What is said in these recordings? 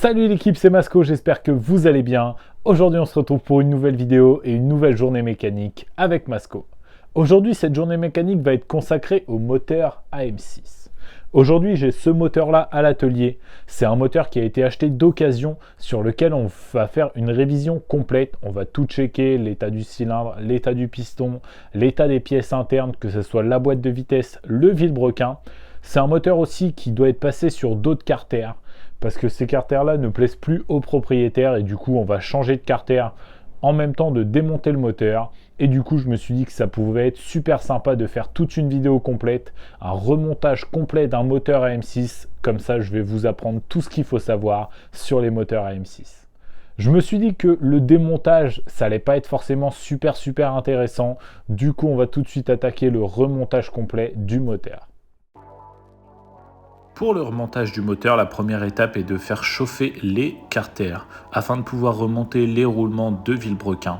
Salut l'équipe, c'est Masco, j'espère que vous allez bien. Aujourd'hui on se retrouve pour une nouvelle vidéo et une nouvelle journée mécanique avec Masco. Aujourd'hui cette journée mécanique va être consacrée au moteur AM6. Aujourd'hui j'ai ce moteur là à l'atelier. C'est un moteur qui a été acheté d'occasion sur lequel on va faire une révision complète. On va tout checker, l'état du cylindre, l'état du piston, l'état des pièces internes, que ce soit la boîte de vitesse, le vilebrequin. C'est un moteur aussi qui doit être passé sur d'autres carters, parce que ces carters-là ne plaisent plus aux propriétaires et du coup on va changer de carter en même temps de démonter le moteur. Et du coup je me suis dit que ça pouvait être super sympa de faire toute une vidéo complète, un remontage complet d'un moteur AM6. Comme ça je vais vous apprendre tout ce qu'il faut savoir sur les moteurs AM6. Je me suis dit que le démontage, ça allait pas être forcément super intéressant. Du coup on va tout de suite attaquer le remontage complet du moteur. Pour le remontage du moteur, la première étape est de faire chauffer les carters afin de pouvoir remonter les roulements de vilebrequin.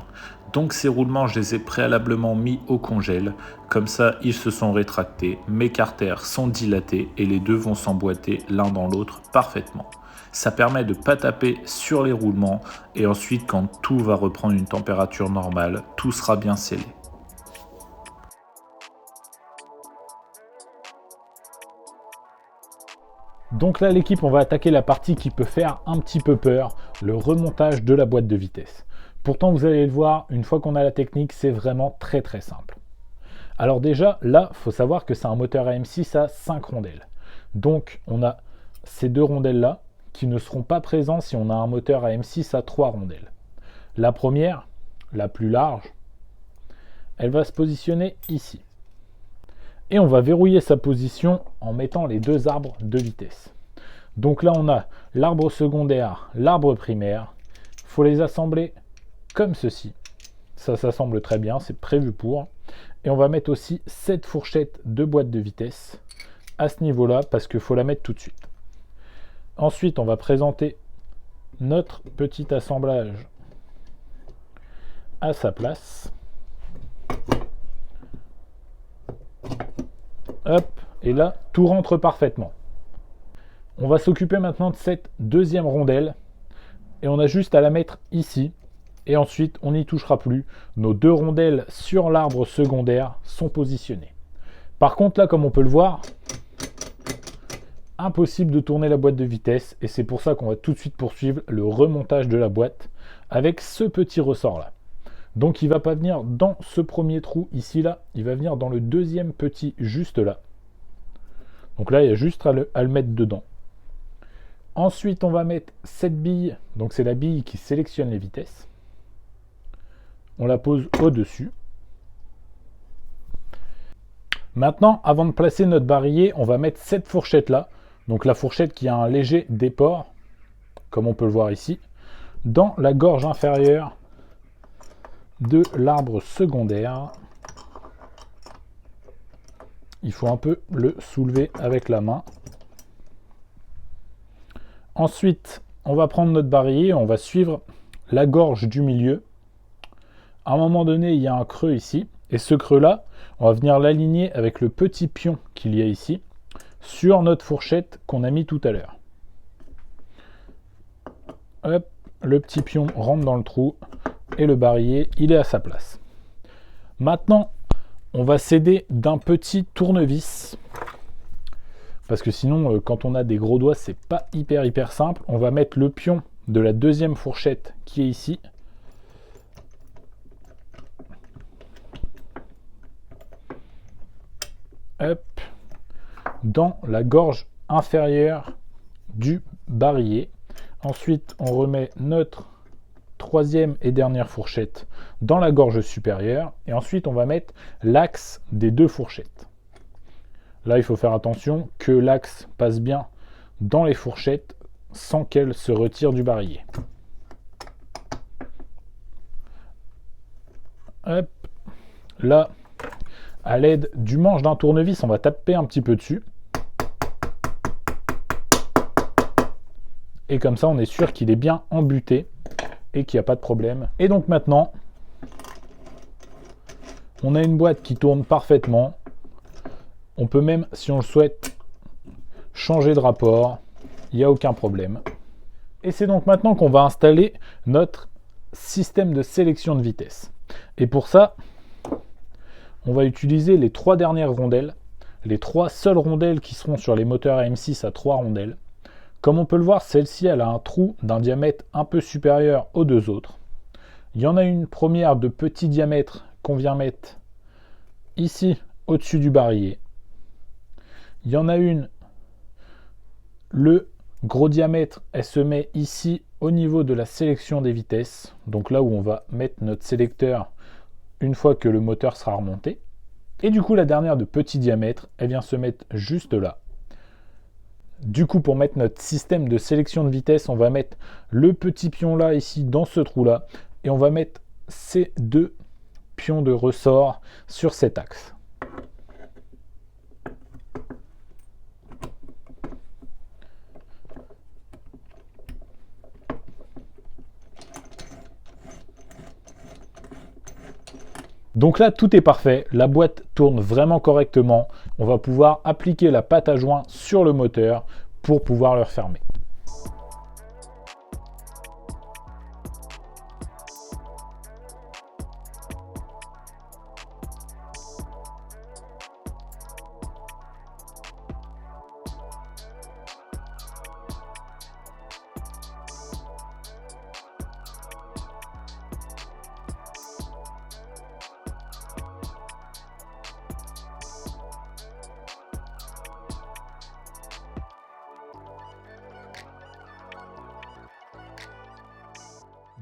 Donc ces roulements, je les ai préalablement mis au congèle. Comme ça, ils se sont rétractés, mes carters sont dilatés et les deux vont s'emboîter l'un dans l'autre parfaitement. Ça permet de ne pas taper sur les roulements et ensuite, quand tout va reprendre une température normale, tout sera bien scellé. Donc là l'équipe, on va attaquer la partie qui peut faire un petit peu peur, le remontage de la boîte de vitesse. Pourtant vous allez le voir, une fois qu'on a la technique, c'est vraiment très simple. Alors déjà, là, il faut savoir que c'est un moteur AM6 à 5 rondelles. Donc on a ces deux rondelles là qui ne seront pas présentes si on a un moteur AM6 à 3 rondelles. La première, la plus large, elle va se positionner ici. Et on va verrouiller sa position en mettant les deux arbres de vitesse. Donc là on a l'arbre secondaire, l'arbre primaire. Il faut les assembler comme ceci. Ça s'assemble très bien, c'est prévu pour. Et on va mettre aussi cette fourchette de boîte de vitesse à ce niveau-là parce qu'il faut la mettre tout de suite. Ensuite on va présenter notre petit assemblage à sa place. Hop, et là, tout rentre parfaitement. On va s'occuper maintenant de cette deuxième rondelle. Et on a juste à la mettre ici. Et ensuite, on n'y touchera plus. Nos deux rondelles sur l'arbre secondaire sont positionnées. Par contre, là, comme on peut le voir, impossible de tourner la boîte de vitesse. Et c'est pour ça qu'on va tout de suite poursuivre le remontage de la boîte avec ce petit ressort-là. Donc il ne va pas venir dans ce premier trou ici là, il va venir dans le deuxième petit juste là. Donc là il y a juste à le mettre dedans. Ensuite on va mettre cette bille, donc c'est la bille qui sélectionne les vitesses. On la pose au-dessus. Maintenant avant de placer notre barillet, on va mettre cette fourchette là. Donc la fourchette qui a un léger déport, comme on peut le voir ici, dans la gorge inférieure de l'arbre secondaire. Il faut un peu le soulever avec la main. Ensuite, on va prendre notre barillet, on va suivre la gorge du milieu. À un moment donné, il y a un creux ici. Et ce creux-là, on va venir l'aligner avec le petit pion qu'il y a ici sur notre fourchette qu'on a mis tout à l'heure. Hop, le petit pion rentre dans le trou. Et le barillet, il est à sa place. Maintenant, on va s'aider d'un petit tournevis. Parce que sinon, quand on a des gros doigts, c'est pas hyper simple. On va mettre le pion de la deuxième fourchette qui est ici. Hop. Dans la gorge inférieure du barillet. Ensuite, on remet notre troisième et dernière fourchette dans la gorge supérieure et ensuite on va mettre l'axe des deux fourchettes. Là il faut faire attention que l'axe passe bien dans les fourchettes sans qu'elles se retirent du barillet. Hop. Là, à l'aide du manche d'un tournevis, on va taper un petit peu dessus. Et comme ça on est sûr qu'il est bien embuté et qu'il n'y a pas de problème. Et donc maintenant, on a une boîte qui tourne parfaitement. On peut même, si on le souhaite, changer de rapport. Il n'y a aucun problème. Et c'est donc maintenant qu'on va installer notre système de sélection de vitesse. Et pour ça, on va utiliser les 3 dernières rondelles, les 3 seules rondelles qui seront sur les moteurs AM6 à 3 rondelles. Comme on peut le voir, celle-ci elle a un trou d'un diamètre un peu supérieur aux 2 autres. Il y en a une première de petit diamètre qu'on vient mettre ici au-dessus du barillet. Il y en a une, le gros diamètre, elle se met ici au niveau de la sélection des vitesses, donc là où on va mettre notre sélecteur une fois que le moteur sera remonté. Et du coup la dernière de petit diamètre, elle vient se mettre juste là. Du coup pour mettre notre système de sélection de vitesse, on va mettre le petit pion là ici dans ce trou là, et on va mettre ces 2 pions de ressort sur cet axe. Donc là, tout est parfait, la boîte tourne vraiment correctement. On va pouvoir appliquer la pâte à joint sur le moteur pour pouvoir le refermer.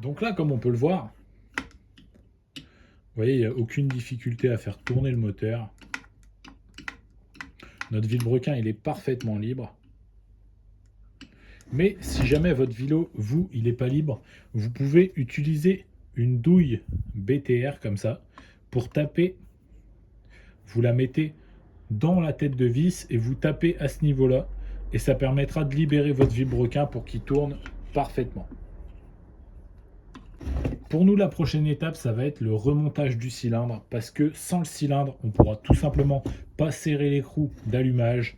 Donc là, comme on peut le voir, vous voyez, il n'y a aucune difficulté à faire tourner le moteur. Notre vilebrequin, il est parfaitement libre. Mais si jamais votre vélo, vous, il n'est pas libre, vous pouvez utiliser une douille BTR comme ça pour taper. Vous la mettez dans la tête de vis et vous tapez à ce niveau-là. Et ça permettra de libérer votre vilebrequin pour qu'il tourne parfaitement. Pour nous, la prochaine étape, ça va être le remontage du cylindre, parce que sans le cylindre, on ne pourra tout simplement pas serrer l'écrou d'allumage,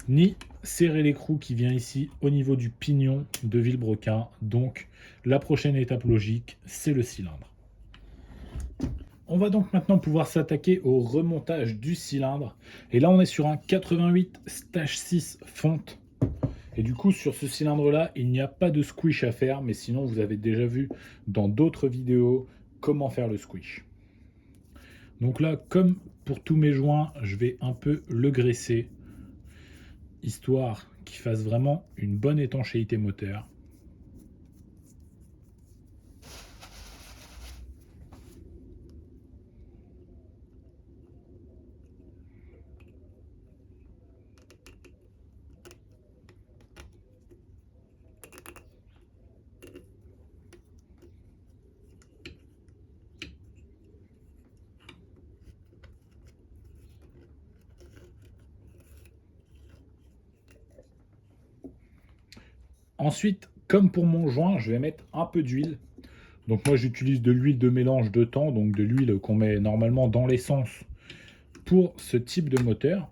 ni serrer l'écrou qui vient ici au niveau du pignon de vilebrequin. Donc, la prochaine étape logique, c'est le cylindre. On va donc maintenant pouvoir s'attaquer au remontage du cylindre. Et là, on est sur un 88 Stage 6 fonte. Et du coup, sur ce cylindre-là, il n'y a pas de squish à faire, mais sinon, vous avez déjà vu dans d'autres vidéos comment faire le squish. Donc là, comme pour tous mes joints, je vais un peu le graisser, histoire qu'il fasse vraiment une bonne étanchéité moteur. Ensuite, comme pour mon joint, je vais mettre un peu d'huile. Donc moi j'utilise de l'huile de mélange de temps, donc de l'huile qu'on met normalement dans l'essence pour ce type de moteur,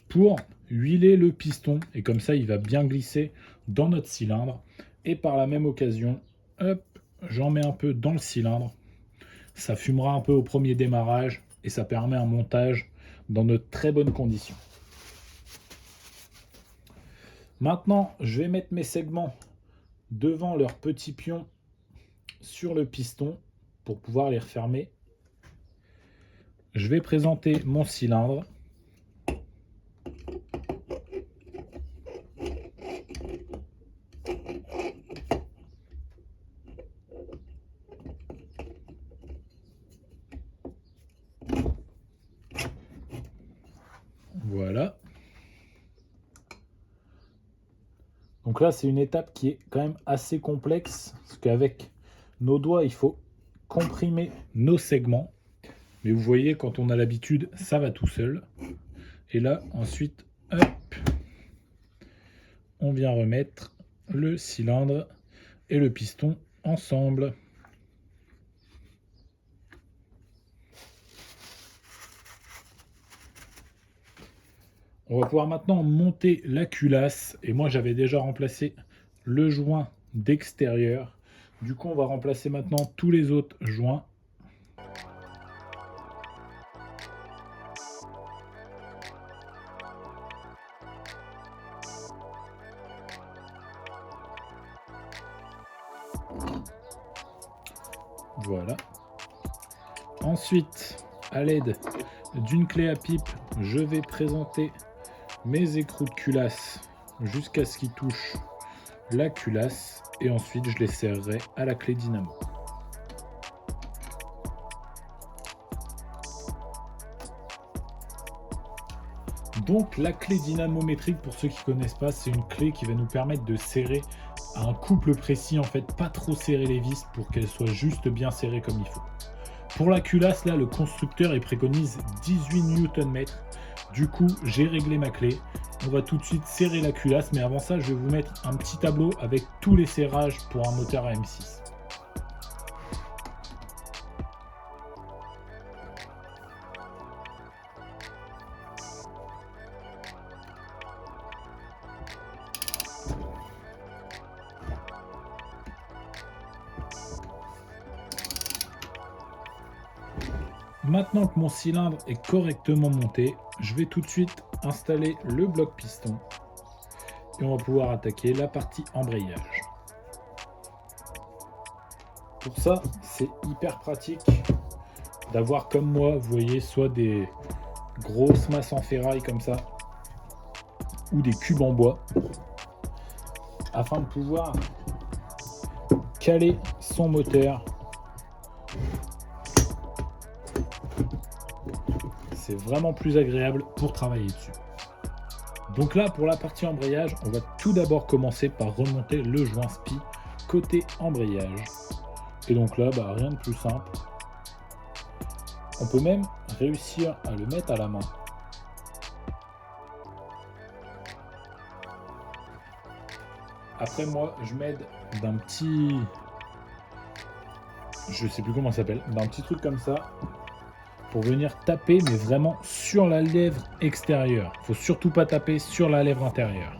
pour huiler le piston, et comme ça il va bien glisser dans notre cylindre. Et par la même occasion, hop, j'en mets un peu dans le cylindre. Ça fumera un peu au premier démarrage et ça permet un montage dans de très bonnes conditions. Maintenant, je vais mettre mes segments devant leurs petits pions sur le piston pour pouvoir les refermer. Je vais présenter mon cylindre. Voilà. Donc là, c'est une étape qui est quand même assez complexe, parce qu'avec nos doigts, il faut comprimer nos segments. Mais vous voyez, quand on a l'habitude, ça va tout seul. Et là, ensuite, hop, on vient remettre le cylindre et le piston ensemble. On va pouvoir maintenant monter la culasse. Et moi, j'avais déjà remplacé le joint d'extérieur. Du coup, on va remplacer maintenant tous les autres joints. Voilà. Ensuite, à l'aide d'une clé à pipe, je vais présenter mes écrous de culasse jusqu'à ce qu'ils touchent la culasse et ensuite je les serrerai à la clé dynamo. Donc la clé dynamométrique, pour ceux qui ne connaissent pas, c'est une clé qui va nous permettre de serrer à un couple précis, en fait pas trop serrer les vis pour qu'elles soient juste bien serrées comme il faut. Pour la culasse, là, le constructeur il préconise 18 Nm. Du coup, j'ai réglé ma clé. On va tout de suite serrer la culasse, mais avant ça, je vais vous mettre un petit tableau avec tous les serrages pour un moteur AM6. Maintenant que mon cylindre est correctement monté, je vais tout de suite installer le bloc piston et on va pouvoir attaquer la partie embrayage. Pour ça, c'est hyper pratique d'avoir comme moi, vous voyez, soit des grosses masses en ferraille comme ça ou des cubes en bois afin de pouvoir caler son moteur. C'est vraiment plus agréable pour travailler dessus. Donc là, pour la partie embrayage, on va tout d'abord commencer par remonter le joint SPI côté embrayage. Et donc là, rien de plus simple. On peut même réussir à le mettre à la main. Après moi, je m'aide d'un petit... je sais plus comment ça s'appelle, d'un petit truc comme ça pour venir taper, mais vraiment sur la lèvre extérieure. Faut surtout pas taper sur la lèvre intérieure.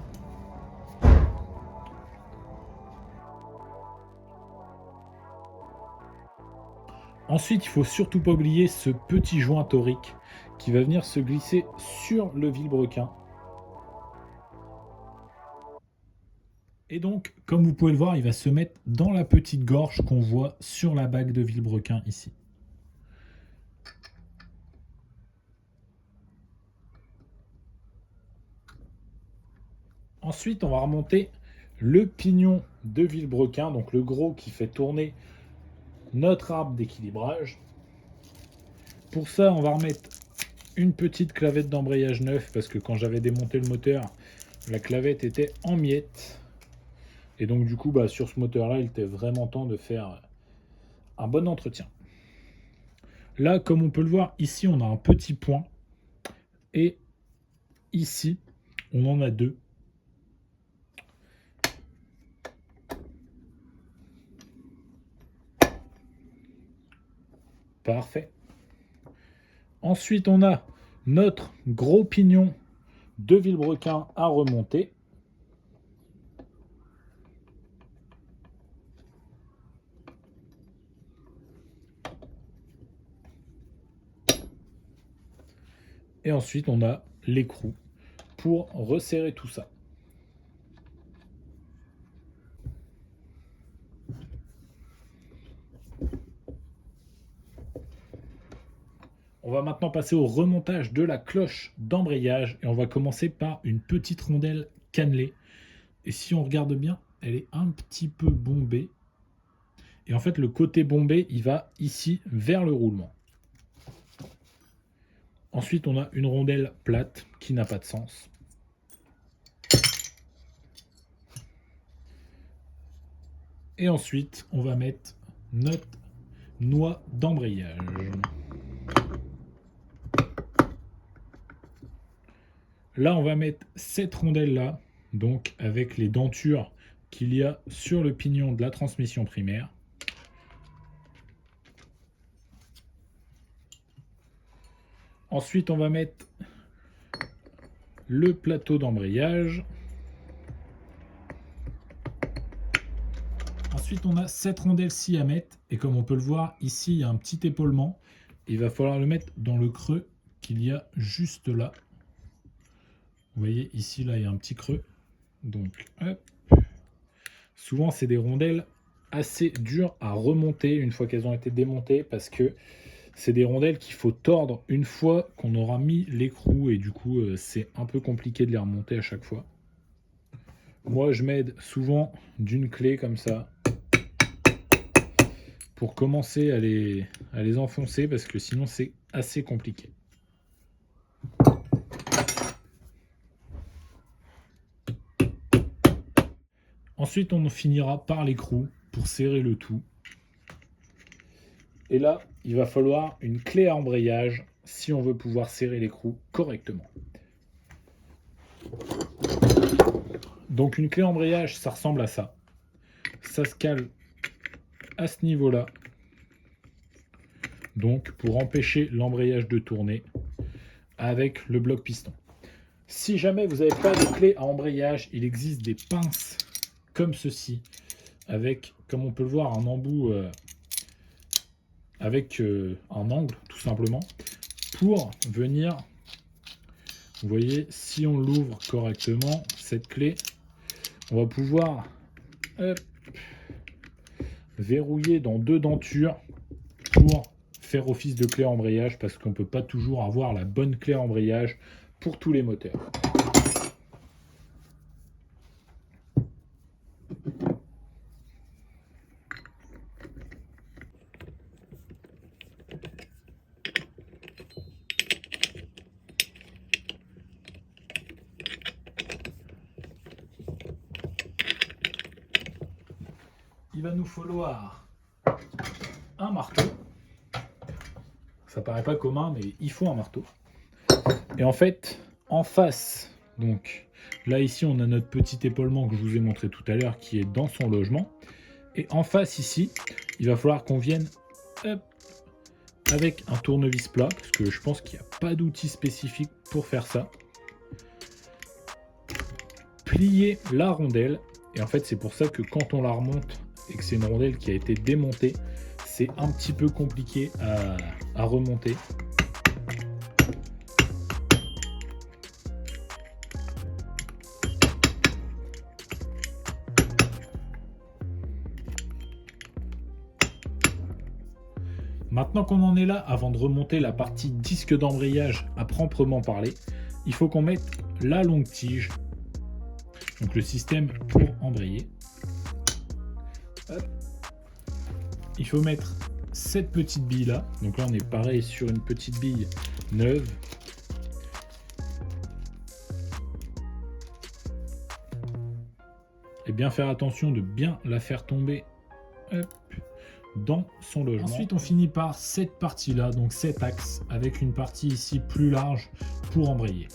Ensuite, il faut surtout pas oublier ce petit joint torique qui va venir se glisser sur le vilebrequin. Et donc, comme vous pouvez le voir, il va se mettre dans la petite gorge qu'on voit sur la bague de vilebrequin ici. Ensuite, on va remonter le pignon de vilebrequin, donc le gros qui fait tourner notre arbre d'équilibrage. Pour ça, on va remettre une petite clavette d'embrayage neuf parce que quand j'avais démonté le moteur, la clavette était en miettes. Et donc du coup, sur ce moteur-là, il était vraiment temps de faire un bon entretien. Là, comme on peut le voir, ici, on a un petit point. Et ici, on en a deux. Parfait. Ensuite, on a notre gros pignon de vilebrequin à remonter. Et ensuite, on a l'écrou pour resserrer tout ça. On va maintenant passer au remontage de la cloche d'embrayage et on va commencer par une petite rondelle cannelée. Et si on regarde bien, elle est un petit peu bombée. Et en fait, le côté bombé, il va ici vers le roulement. Ensuite, on a une rondelle plate qui n'a pas de sens. Et ensuite, on va mettre notre noix d'embrayage. Là, on va mettre cette rondelle-là, donc avec les dentures qu'il y a sur le pignon de la transmission primaire. Ensuite, on va mettre le plateau d'embrayage. Ensuite, on a cette rondelle-ci à mettre. Et comme on peut le voir, ici, il y a un petit épaulement. Il va falloir le mettre dans le creux qu'il y a juste là. Vous voyez, ici, là, il y a un petit creux. Donc, hop. Souvent, c'est des rondelles assez dures à remonter une fois qu'elles ont été démontées parce que c'est des rondelles qu'il faut tordre une fois qu'on aura mis l'écrou et du coup, c'est un peu compliqué de les remonter à chaque fois. Moi, je m'aide souvent d'une clé comme ça pour commencer à les enfoncer parce que sinon, c'est assez compliqué. Ensuite, on finira par l'écrou pour serrer le tout. Et là, il va falloir une clé à embrayage si on veut pouvoir serrer l'écrou correctement. Donc une clé embrayage, ça ressemble à ça. Ça se cale à ce niveau-là. Donc pour empêcher l'embrayage de tourner avec le bloc piston. Si jamais vous n'avez pas de clé à embrayage, il existe des pinces comme ceci, avec, comme on peut le voir, un embout avec un angle, tout simplement, pour venir, vous voyez, si on l'ouvre correctement, cette clé, on va pouvoir verrouiller dans 2 dentures pour faire office de clé à embrayage, parce qu'on ne peut pas toujours avoir la bonne clé à embrayage pour tous les moteurs. Il va nous falloir un marteau. Ça paraît pas commun, mais il faut un marteau. Et en fait, en face, donc là ici on a notre petit épaulement que je vous ai montré tout à l'heure qui est dans son logement. Et en face ici, il va falloir qu'on vienne avec un tournevis plat, parce que je pense qu'il n'y a pas d'outil spécifique pour faire ça. Plier la rondelle. Et en fait c'est pour ça que quand on la remonte et que c'est une rondelle qui a été démontée, c'est un petit peu compliqué à remonter. Maintenant qu'on en est là, avant de remonter la partie disque d'embrayage à proprement parler, il faut qu'on mette la longue tige, donc le système pour embrayer. Hop. Il faut mettre cette petite bille là, donc là on est pareil sur une petite bille neuve. Et bien faire attention de bien la faire tomber dans son logement. Ensuite on finit par cette partie là, donc cet axe, avec une partie ici plus large pour embrayer.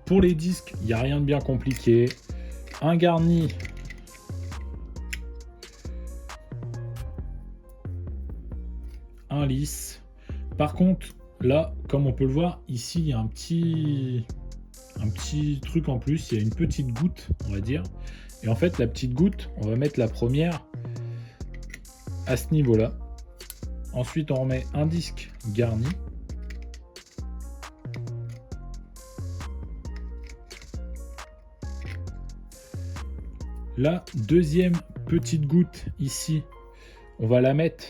Pour les disques, il n'y a rien de bien compliqué. Un garni un lisse. Par contre, là, comme on peut le voir, ici, il y a un petit truc en plus. Il y a une petite goutte, on va dire. Et en fait, la petite goutte, on va mettre la première à ce niveau-là. Ensuite, on remet un disque garni. La deuxième petite goutte ici, on va la mettre.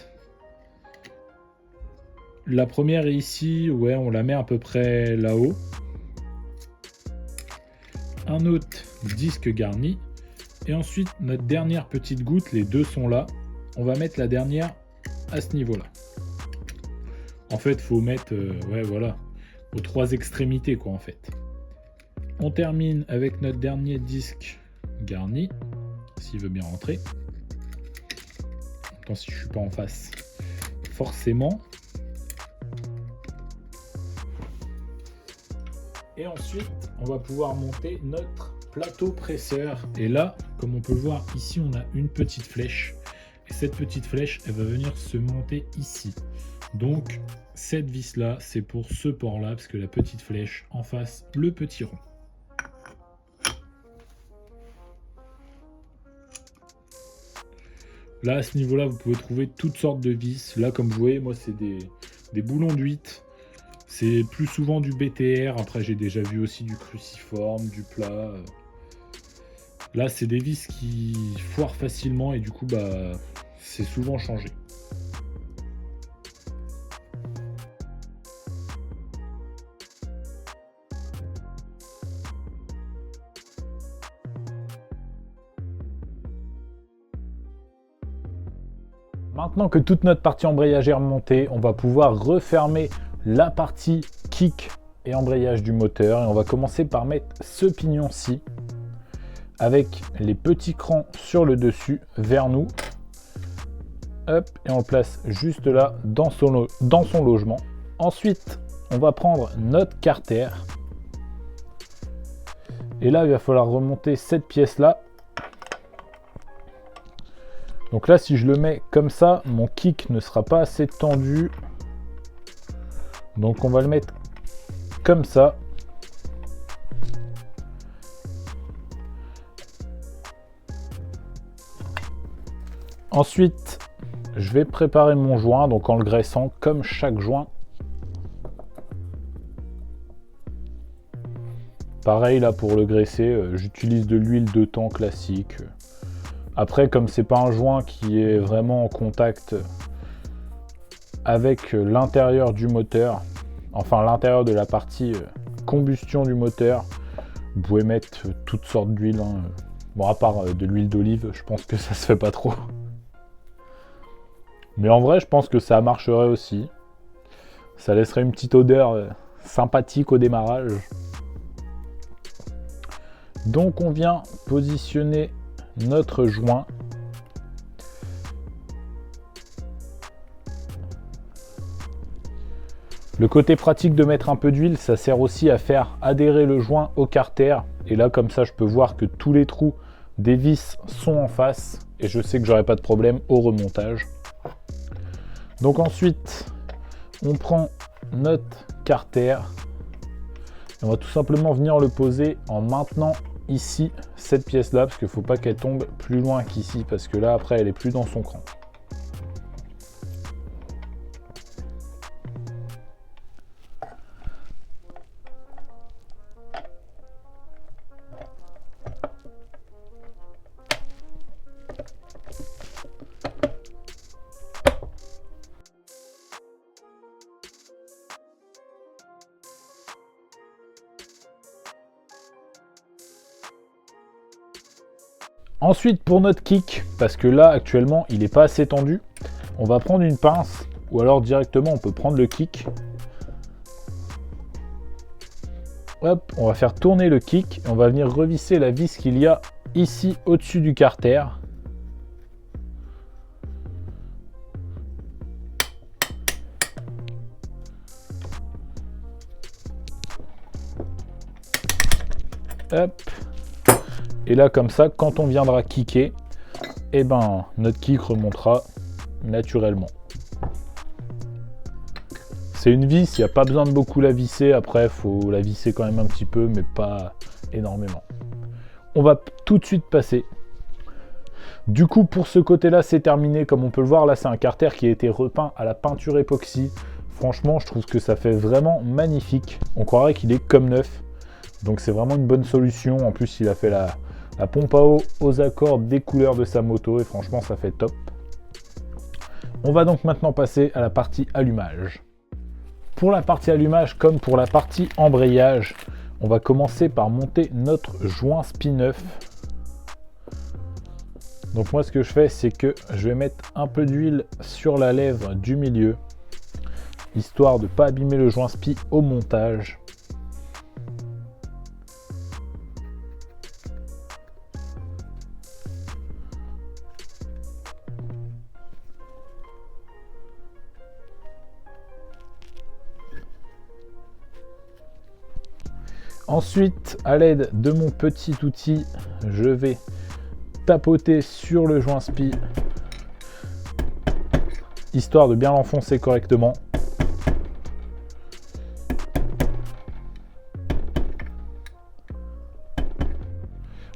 La première est ici, ouais, on la met à peu près là-haut. Un autre disque garni. Et ensuite, notre dernière petite goutte, les deux sont là. On va mettre la dernière à ce niveau-là. En fait, il faut mettre, ouais, voilà, aux 3 extrémités, quoi, en fait. On termine avec notre dernier disque garni, s'il veut bien rentrer. Attends, si je suis pas en face, forcément. Et ensuite, on va pouvoir monter notre plateau presseur. Et là, comme on peut le voir, ici, on a une petite flèche. Et cette petite flèche, elle va venir se monter ici. Donc, cette vis-là, c'est pour ce port-là, parce que la petite flèche en face, le petit rond. Là, à ce niveau-là, vous pouvez trouver toutes sortes de vis. Là, comme vous voyez, moi, c'est des boulons d'huître. C'est plus souvent du BTR. Après, j'ai déjà vu aussi du cruciforme, du plat. Là, c'est des vis qui foirent facilement et du coup, bah, c'est souvent changé. Maintenant que toute notre partie embrayage est remontée, on va pouvoir refermer la partie kick et embrayage du moteur. Et on va commencer par mettre ce pignon-ci avec les petits crans sur le dessus vers nous. Hop, et on le place juste là dans son logement. Ensuite, on va prendre notre carter. Et là, il va falloir remonter cette pièce-là. Donc là, si je le mets comme ça, mon kick ne sera pas assez tendu. Donc on va le mettre comme ça. Ensuite, je vais préparer mon joint, donc en le graissant comme chaque joint. Pareil là pour le graisser, j'utilise de l'huile de thon classique. Après, comme c'est pas un joint qui est vraiment en contact avec l'intérieur du moteur, enfin l'intérieur de la partie combustion du moteur, vous pouvez mettre toutes sortes d'huiles. Hein. Bon, à part de l'huile d'olive, je pense que ça se fait pas trop. Mais en vrai, je pense que ça marcherait aussi. Ça laisserait une petite odeur sympathique au démarrage. Donc on vient positionner notre joint. Le côté pratique de mettre un peu d'huile, ça sert aussi à faire adhérer le joint au carter. Et là, comme ça, je peux voir que tous les trous des vis sont en face. Et je sais que j'aurai pas de problème au remontage. Donc ensuite, on prend notre carter. On va tout simplement venir le poser en maintenant ici cette pièce là, parce qu'il ne faut pas qu'elle tombe plus loin qu'ici, parce que là après elle est plus dans son cran. Ensuite, pour notre kick, parce que là actuellement il n'est pas assez tendu, on va prendre une pince, ou alors directement on peut prendre le kick. Hop, on va faire tourner le kick et on va venir revisser la vis qu'il y a ici au-dessus du carter. Hop. Et là, comme ça, quand on viendra kicker, eh ben, notre kick remontera naturellement. C'est une vis, il n'y a pas besoin de beaucoup la visser. Après, il faut la visser quand même un petit peu, mais pas énormément. On va tout de suite passer. Du coup, pour ce côté-là, c'est terminé. Comme on peut le voir, là, c'est un carter qui a été repeint à la peinture époxy. Franchement, je trouve que ça fait vraiment magnifique. On croirait qu'il est comme neuf. Donc, c'est vraiment une bonne solution. En plus, il a fait la pompe à eau aux accords des couleurs de sa moto. Et franchement, ça fait top. On va donc maintenant passer à la partie allumage. Pour la partie allumage, comme pour la partie embrayage, on va commencer par monter notre joint spi neuf. Donc moi, ce que je fais, c'est que je vais mettre un peu d'huile sur la lèvre du milieu, histoire de ne pas abîmer le joint spi au montage. Ensuite, à l'aide de mon petit outil, je vais tapoter sur le joint spi, histoire de bien l'enfoncer correctement.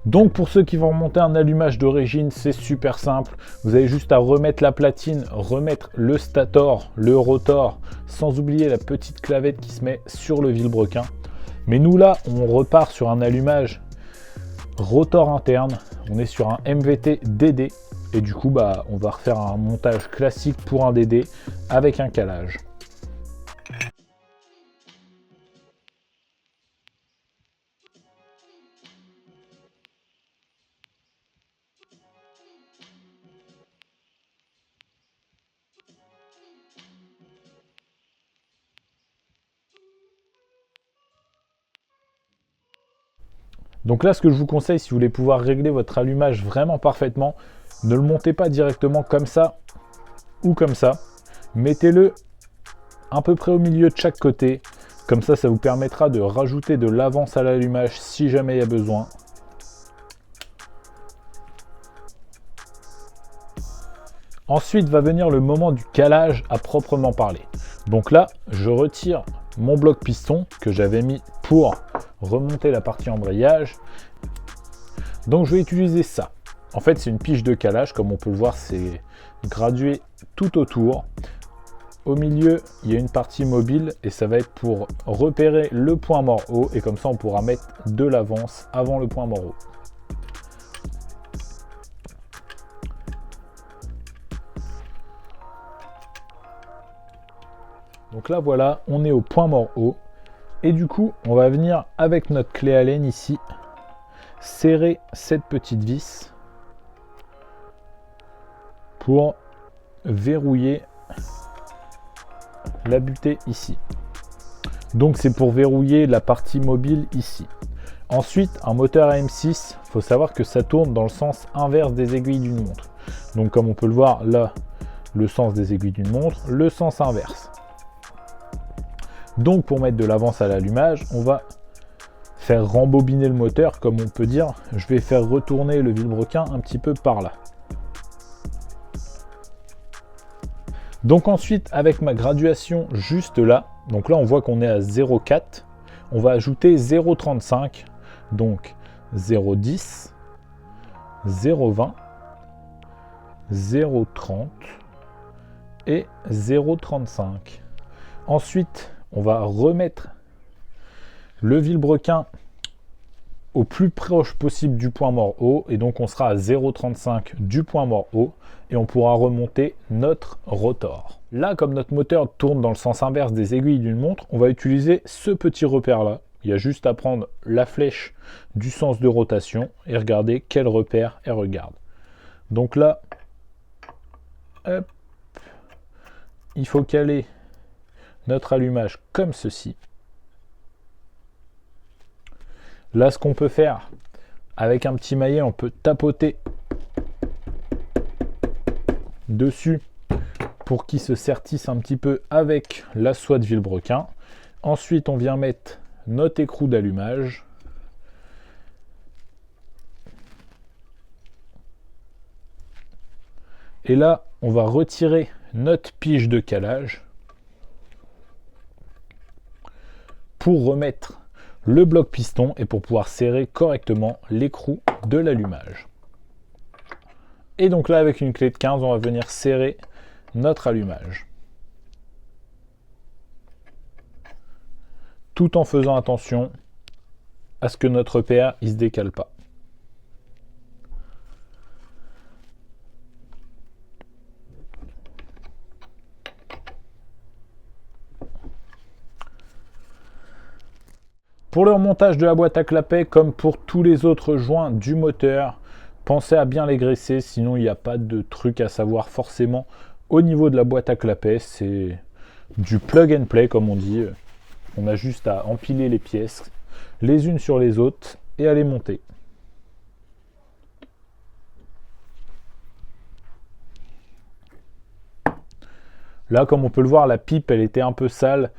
Donc pour ceux qui vont remonter un allumage d'origine, c'est super simple. Vous avez juste à remettre la platine, remettre le stator, le rotor, sans oublier la petite clavette qui se met sur le vilebrequin. Mais nous là, on repart sur un allumage rotor interne. On est sur un MVT DD. Et du coup, on va refaire un montage classique pour un DD avec un calage. Donc là, ce que je vous conseille, si vous voulez pouvoir régler votre allumage vraiment parfaitement, ne le montez pas directement comme ça ou comme ça. Mettez-le à peu près au milieu de chaque côté. Comme ça, ça vous permettra de rajouter de l'avance à l'allumage si jamais il y a besoin. Ensuite va venir le moment du calage à proprement parler. Donc là, je retire mon bloc piston que j'avais mis pour remonter la partie embrayage. Donc je vais utiliser ça. En fait, c'est une piche de calage, comme on peut le voir, c'est gradué tout autour. Au milieu, il y a une partie mobile et ça va être pour repérer le point mort haut et comme ça on pourra mettre de l'avance avant le point mort haut. Donc là voilà, on est au point mort haut et du coup on va venir avec notre clé Allen ici serrer cette petite vis pour verrouiller la butée ici. Donc c'est pour verrouiller la partie mobile ici. Ensuite, un moteur AM6, il faut savoir que ça tourne dans le sens inverse des aiguilles d'une montre. Donc comme on peut le voir là, le sens des aiguilles d'une montre, le sens inverse. Donc pour mettre de l'avance à l'allumage, on va faire rembobiner le moteur, comme on peut dire. Je vais faire retourner le vilebrequin un petit peu par là. Donc ensuite, avec ma graduation juste là, donc là on voit qu'on est à 0,4, on va ajouter 0,35, donc 0,10, 0,20, 0,30 et 0,35. Ensuite, on va remettre le vilebrequin au plus proche possible du point mort haut et donc on sera à 0,35 du point mort haut et on pourra remonter notre rotor. Là, comme notre moteur tourne dans le sens inverse des aiguilles d'une montre, on va utiliser ce petit repère là. Il y a juste à prendre la flèche du sens de rotation et regarder quel repère elle regarde. Donc là, hop, il faut caler notre allumage comme ceci. Là, ce qu'on peut faire avec un petit maillet, on peut tapoter dessus pour qu'il se sertisse un petit peu avec la soie de vilebrequin. Ensuite, on vient mettre notre écrou d'allumage. Et là, on va retirer notre pige de calage pour remettre le bloc piston et pour pouvoir serrer correctement l'écrou de l'allumage. Et donc là, avec une clé de 15, on va venir serrer notre allumage. Tout en faisant attention à ce que notre repère ne se décale pas. Pour le remontage de la boîte à clapet, comme pour tous les autres joints du moteur, pensez à bien les graisser, sinon il n'y a pas de truc à savoir forcément au niveau de la boîte à clapet. C'est du plug and play comme on dit. On a juste à empiler les pièces les unes sur les autres et à les monter. Là, comme on peut le voir, la pipe elle était un peu sale.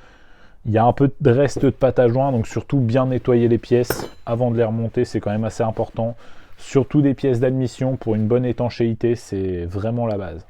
Il y a un peu de reste de pâte à joint, donc surtout bien nettoyer les pièces avant de les remonter, c'est quand même assez important. Surtout des pièces d'admission pour une bonne étanchéité, c'est vraiment la base.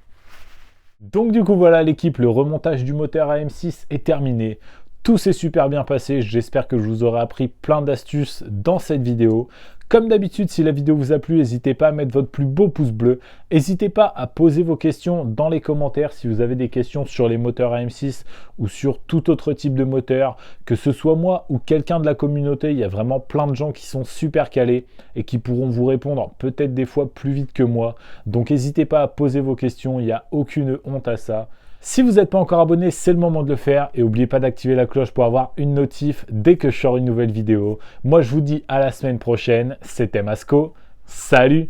Donc du coup voilà l'équipe, le remontage du moteur AM6 est terminé. Tout s'est super bien passé, j'espère que je vous aurai appris plein d'astuces dans cette vidéo. Comme d'habitude, si la vidéo vous a plu, n'hésitez pas à mettre votre plus beau pouce bleu. N'hésitez pas à poser vos questions dans les commentaires si vous avez des questions sur les moteurs AM6 ou sur tout autre type de moteur, que ce soit moi ou quelqu'un de la communauté. Il y a vraiment plein de gens qui sont super calés et qui pourront vous répondre peut-être des fois plus vite que moi. Donc n'hésitez pas à poser vos questions, il n'y a aucune honte à ça. Si vous n'êtes pas encore abonné, c'est le moment de le faire et n'oubliez pas d'activer la cloche pour avoir une notif dès que je sors une nouvelle vidéo. Moi je vous dis à la semaine prochaine, c'était Masco, salut!